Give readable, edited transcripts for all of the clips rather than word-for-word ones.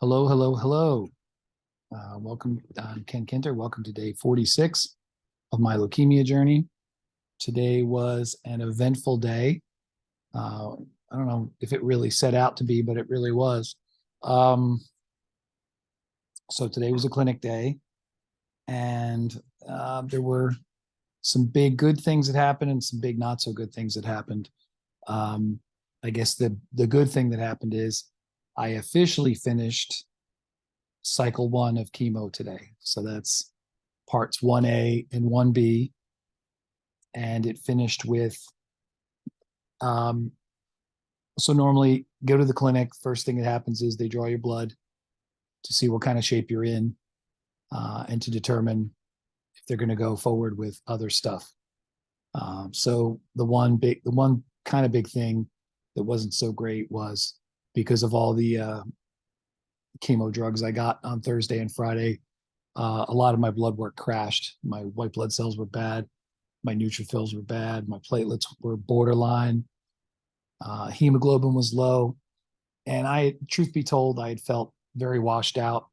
Hello, hello, hello. Welcome, I'm Ken Kinter. Welcome to day 46 of my leukemia journey. Today was an eventful day. Uh, I don't know if it really set out to be, but it really was. Um, so today was a clinic day, and there were some big good things that happened and some big not so good things that happened. Um, I guess the good thing that happened is I officially finished cycle one of chemo today. So that's parts 1A and 1B. And it finished with, um, so normally go to the clinic. First thing that happens is they draw your blood to see what kind of shape you're in and to determine if they're going to go forward with other stuff. So the one kind of big thing that wasn't so great was because of all the chemo drugs I got on Thursday and Friday. A lot of my blood work crashed. My white blood cells were bad. My neutrophils were bad. My platelets were borderline. Hemoglobin was low. And truth be told, I had felt very washed out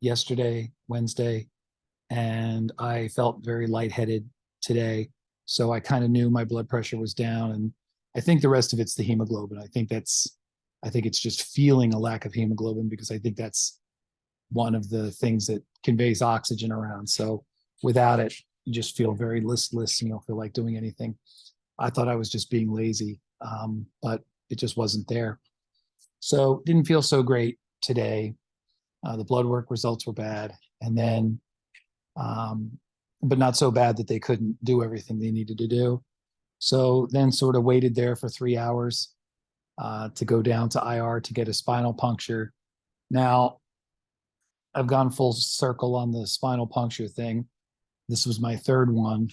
yesterday, Wednesday, and I felt very lightheaded today. So I kind of knew my blood pressure was down. And I think the rest of it's the hemoglobin. I think it's just feeling a lack of hemoglobin because I think that's one of the things that conveys oxygen around. So without it, you just feel very listless. You don't feel like doing anything. I thought I was just being lazy, but it just wasn't there. So didn't feel so great today. The blood work results were bad, and then, um, but not so bad that they couldn't do everything they needed to do. So then, sort of waited there for 3 hours to go down to IR to get a spinal puncture. Now, I've gone full circle on the spinal puncture thing. This was my third one,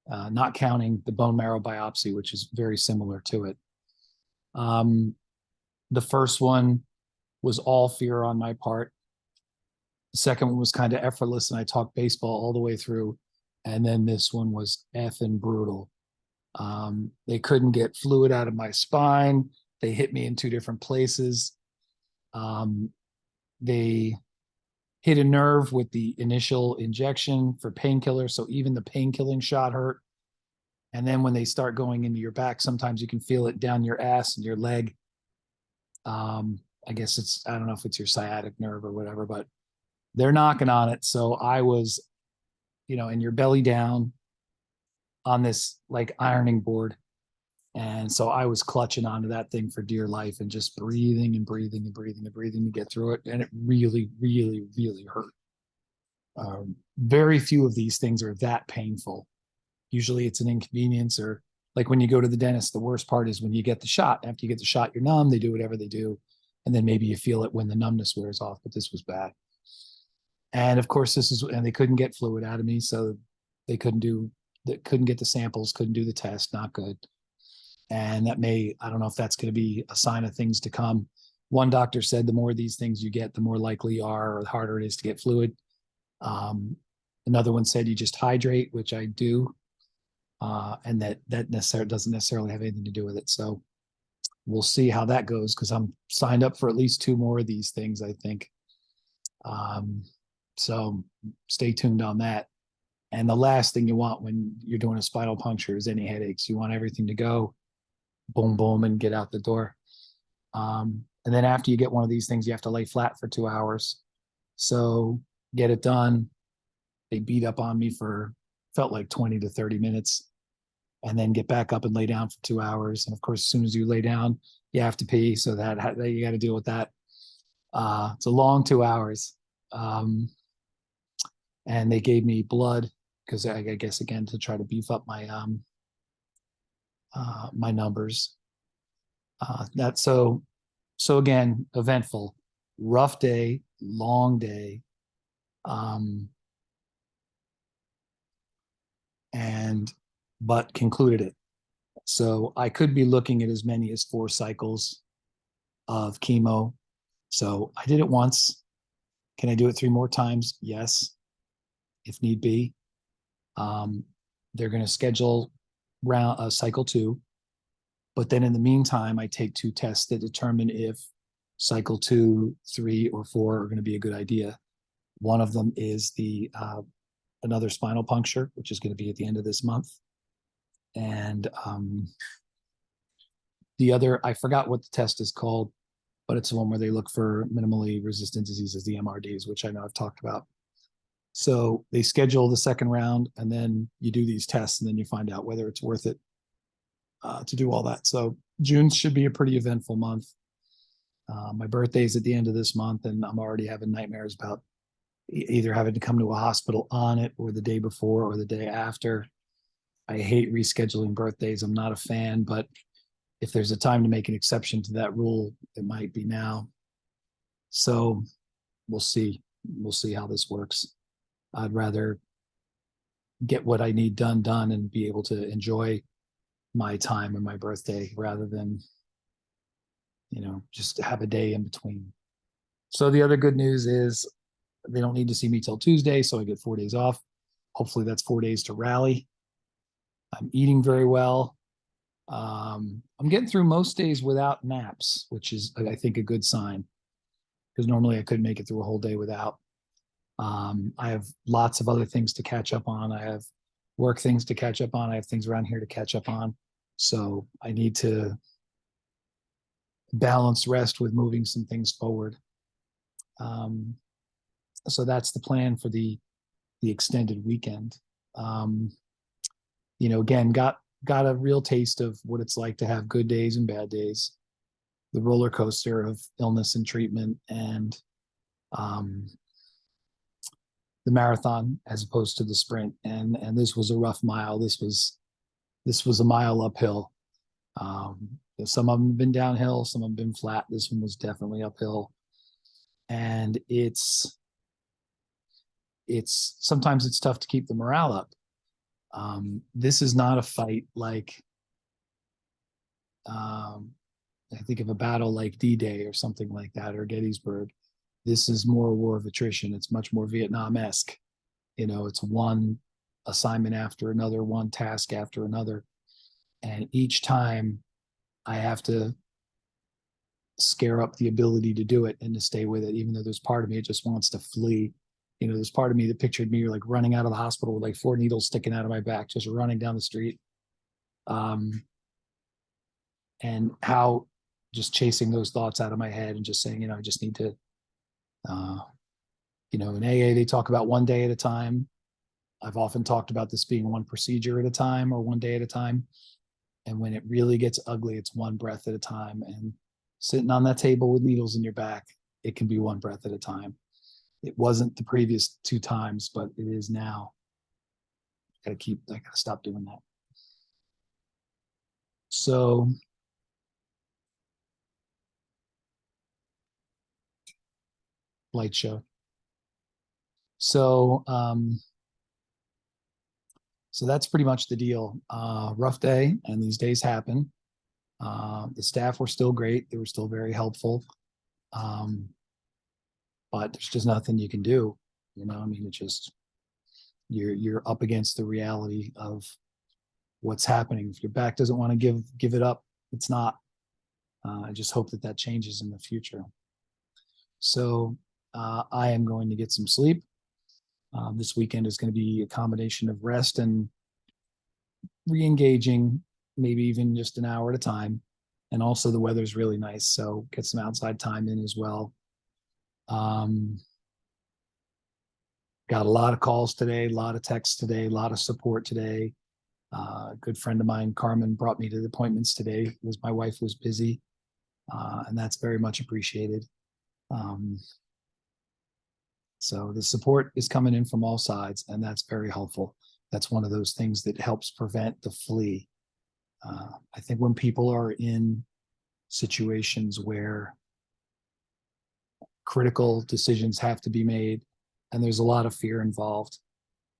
not counting the bone marrow biopsy, which is very similar to it. Um, the first one was all fear on my part. The second one was kind of effortless, and I talked baseball all the way through. And then this one was effing brutal. They couldn't get fluid out of my spine. They hit me in two different places. They hit a nerve with the initial injection for painkiller. So even the painkilling shot hurt. And then when they start going into your back, sometimes you can feel it down your ass and your leg. I guess I don't know if it's your sciatic nerve or whatever, but they're knocking on it. So I was, in your belly down on this like ironing board. And so I was clutching onto that thing for dear life and just breathing and breathing and breathing and breathing to get through it. And it really, really, really hurt. Very few of these things are that painful. Usually it's an inconvenience, or like when you go to the dentist, the worst part is when you get the shot. After you get the shot, you're numb. They do whatever they do. And then maybe you feel it when the numbness wears off, but this was bad. And of course, and they couldn't get fluid out of me. So they couldn't get the samples, couldn't do the test. Not good. And I don't know if that's going to be a sign of things to come. One doctor said the more of these things you get, the more likely you are, or the harder it is to get fluid. Another one said you just hydrate, which I do. And that doesn't necessarily have anything to do with it. So we'll see how that goes, because I'm signed up for at least two more of these things, I think. So stay tuned on that. And the last thing you want when you're doing a spinal puncture is any headaches. You want everything to go boom, boom, and get out the door. And then after you get one of these things, you have to lay flat for 2 hours. So get it done. They beat up on me felt like 20 to 30 minutes, and then get back up and lay down for 2 hours. And of course, as soon as you lay down, you have to pee. So that you got to deal with that. It's a long 2 hours. And they gave me blood because I guess, again, to try to beef up my numbers. So again, eventful, rough day, long day. But concluded it. So I could be looking at as many as 4 cycles of chemo. So I did it once. Can I do it 3 more times? Yes, if need be. They're going to schedule cycle 2. But then in the meantime, I take 2 tests that determine if cycle 2, 3, or 4 are going to be a good idea. One of them is the another spinal puncture, which is going to be at the end of this month. And the other, I forgot what the test is called, but it's the one where they look for minimally resistant diseases, the MRDs, which I know I've talked about. So they schedule the second round, and then you do these tests, and then you find out whether it's worth it to do all that. So June should be a pretty eventful month. My birthday's at the end of this month, and I'm already having nightmares about either having to come to a hospital on it or the day before or the day after. I hate rescheduling birthdays. I'm not a fan, but if there's a time to make an exception to that rule, it might be now. So we'll see. We'll see how this works. I'd rather get what I need done and be able to enjoy my time and my birthday rather than, just have a day in between. So the other good news is they don't need to see me till Tuesday, so I get 4 days off. Hopefully that's 4 days to rally. I'm eating very well. I'm getting through most days without naps, which is, I think, a good sign, because normally I couldn't make it through a whole day without. I have lots of other things to catch up on. I have work things to catch up on. I have things around here to catch up on. So I need to balance rest with moving some things forward. So that's the plan for the extended weekend. Again, got a real taste of what it's like to have good days and bad days, the roller coaster of illness and treatment, and the marathon as opposed to the sprint. And this was a rough mile. This was a mile uphill. Some of them have been downhill, some have been flat. This one was definitely uphill. And it's sometimes it's tough to keep the morale up. This is not a fight like I think of a battle like D-Day or something like that, or Gettysburg. This is more a war of attrition. It's much more Vietnam-esque. It's one assignment after another, one task after another. And each time I have to scare up the ability to do it and to stay with it, even though there's part of me that just wants to flee. There's part of me that pictured me like running out of the hospital with like 4 needles sticking out of my back, just running down the street. And how just chasing those thoughts out of my head and just saying, I just need to, in AA, they talk about one day at a time. I've often talked about this being one procedure at a time or one day at a time. And when it really gets ugly, it's one breath at a time. And sitting on that table with needles in your back, it can be one breath at a time. It wasn't the previous 2 times, but it is now. I gotta stop doing that. So light show. So that's pretty much the deal. Rough day, and these days happen. The staff were still great. They were still very helpful. But there's just nothing you can do. It's just, you're up against the reality of what's happening. If your back doesn't want to give it up, it's not. I just hope that changes in the future. So I am going to get some sleep. This weekend is going to be a combination of rest and re-engaging, maybe even just an hour at a time. And also the weather's really nice, so get some outside time in as well. Got a lot of calls today, a lot of texts today, a lot of support today. A good friend of mine, Carmen, brought me to the appointments today because my wife was busy, and that's very much appreciated. So the support is coming in from all sides, and that's very helpful. That's one of those things that helps prevent the flee. I think when people are in situations where critical decisions have to be made and there's a lot of fear involved,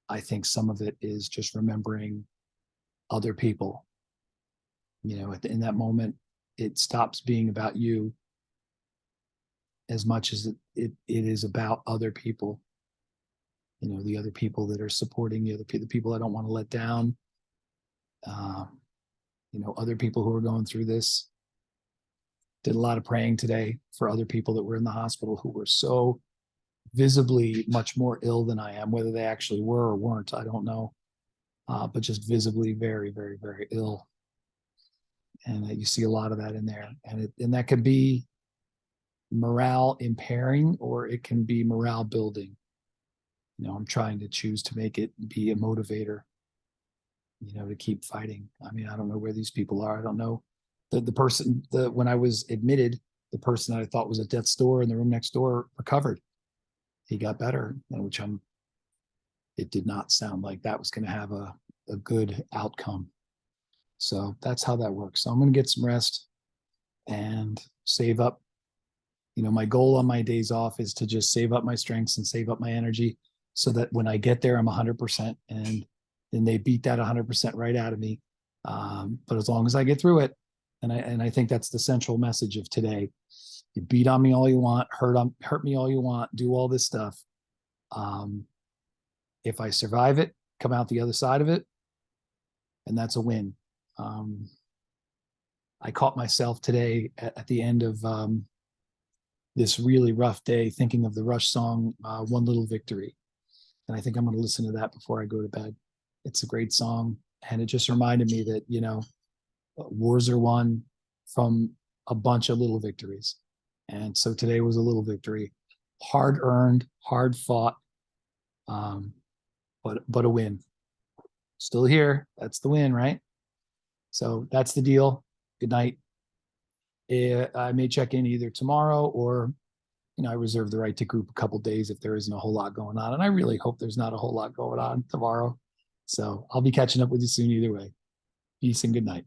I think some of it is just remembering other people. In that moment, it stops being about you as much as it is about other people. The other people that are supporting you, the people I don't want to let down. Other people who are going through this Did a lot of praying today for other people that were in the hospital who were so visibly much more ill than I am. Whether they actually were or weren't, I don't know. But just visibly very, very, very ill. And you see a lot of that in there. And that could be morale impairing, or it can be morale building. I'm trying to choose to make it be a motivator, to keep fighting. I mean, I don't know where these people are. I don't know. The person, when I was admitted, the person that I thought was at death's door in the room next door recovered. He got better, which it did not sound like that was going to have a good outcome. So that's how that works. So I'm going to get some rest and save up. My goal on my days off is to just save up my strengths and save up my energy so that when I get there, I'm 100%, and then they beat that 100% right out of me. But as long as I get through it, and I think that's the central message of today. You beat on me all you want, hurt me all you want, do all this stuff. If I survive it, come out the other side of it, and that's a win. I caught myself today at the end of this really rough day thinking of the Rush song, One Little Victory. And I think I'm going to listen to that before I go to bed. It's a great song. And it just reminded me that, wars are won from a bunch of little victories. And so today was a little victory, hard earned, hard fought, but a win. Still here. That's the win, right? So that's the deal. Good night. I may check in either tomorrow or, I reserve the right to group a couple days if there isn't a whole lot going on. And I really hope there's not a whole lot going on tomorrow. So I'll be catching up with you soon either way. Peace and good night.